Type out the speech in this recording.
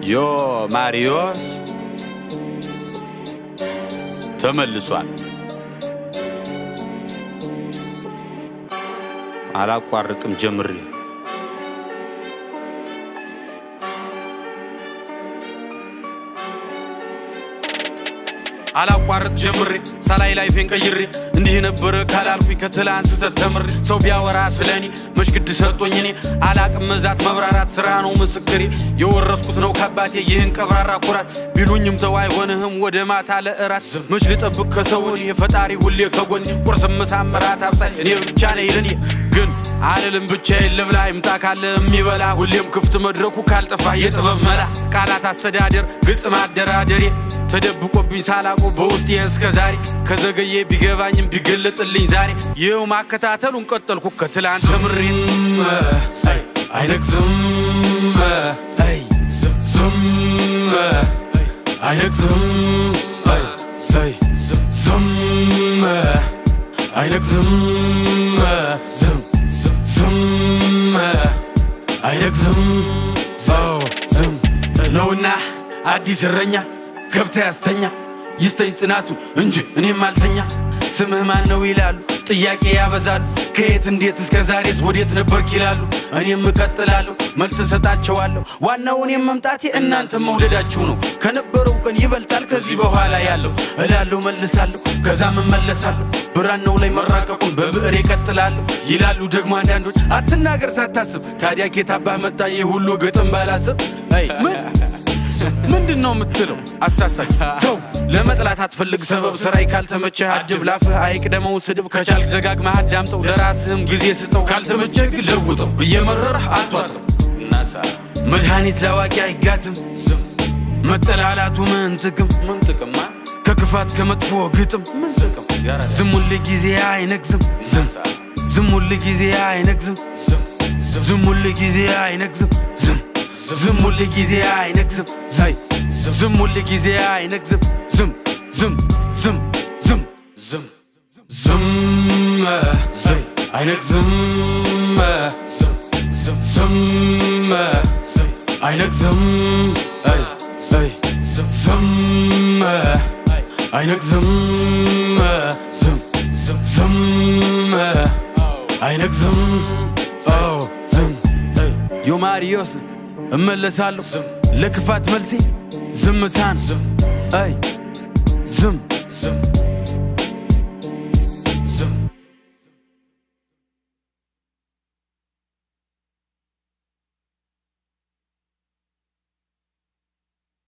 ዮ ማሪዮስ ተመልሷል። አላቋርጥም ጀምሬ አላቋርጥ ጀምሬ ሳላይ ላይፌን ቀይሬ እንዲህ ነበር ካላልኩኝ ከትላንት ስተት ተምሬ ሰው ቢያወራ ስለኔ መሽግድ ሰጥቶኝ እኔ አላቅም መዛት መብራራት ስራ ነው ምስክሬ የወረስኩት ነው ከአባቴ ይህን ቀብራራ ኩራት ቢሉኝም ተው አይሆንህም ወደ ማታ ለእራት መች ልጠብቅ ከሰውን የፈጣሪ ሁሌ ከጎኔ ቁርስ ምሳም እራት አብሳይ እኔ ብቻ ነኝ ለኔ ግን አልልም ብቻዬን ልብላ ይምጣ ካለ የሚበላ ሁሌም ክፍት መድረኩ ካልጠፋ የጥበብ መላ ቃላት አስተዳደር ግጥም አደራደሬ ተደብቆብኝ ሳላቆ በውስጤ እስከ ዛሬ ከዘገየ ቢገባኝም ቢገለጥልኝ ዛሬ ይኸው ማከታተሉን ቀጠልኩ ከትላንት ተምሬ አይነግዝም ዝም አይነግዝም ዝም አይነግዝም ዝም አይነግዝም ዝም ነውና አዲስ እረኛ ገብታ ያስተኛ ይስተኝ ጽናቱ እንጂ እኔም አልተኛ ስምህ ማን ነው ይላሉ ጥያቄ ያበዛሉ ከየት እንዴት እስከ ዛሬስ ወዴት ነበርክ ይላሉ እኔም እቀጥላለሁ መልስ ሰጣቸዋለሁ ዋናው እኔም መምጣቴ እናንተ መውደዳችሁ ነው ከነበረው ቀን ይበልጣል ከዚህ በኋላ ያለው እላለሁ መልሳለሁ ከዛም እመለሳለሁ ብራናው ላይ መራቀቁን በብዕር ይቀጥላለሁ ይላሉ ደግሞ አንዳንዶች አትናገር ሳታስብ ታዲያ ኬታባህ መጣ የሁሉ ግጥም ባላስብ ምንድነው የምትለው አሳሳች ተው ለመጥላት አትፈልግ ሰበብ ስራይ ካልተመቸህ አድብ ላፍህ አይቅደመው ስድብ ከቻልክ ደጋግመህ አዳምጠው ለራስህም ጊዜ ስጠው ካልተመቸህ ግን ለውጠው እየመረረህ አትዋጠው መድኃኒት ላዋቂ አይጋትም መጠላላቱ ምን ጥቅም ከክፋት ከመጥፎ ግጥም ዝም ሁል ጊዜ አይነግዝም ዝም ሁል ጊዜ አይነግዝም ዝም ሁል ጊዜ አይነግዝም ዝም ሁል ጊዜ አይነግዝም ዝም ሁል ጊዜ አይነግዝም ዝም አይነግዝም ዝም አይነግዝም ዝም አይነግዝም ዝም አይነግዝም ዮ ማሪዮስ እመለሳለሁ ለክፋት መልሴ ዝምታን ዝም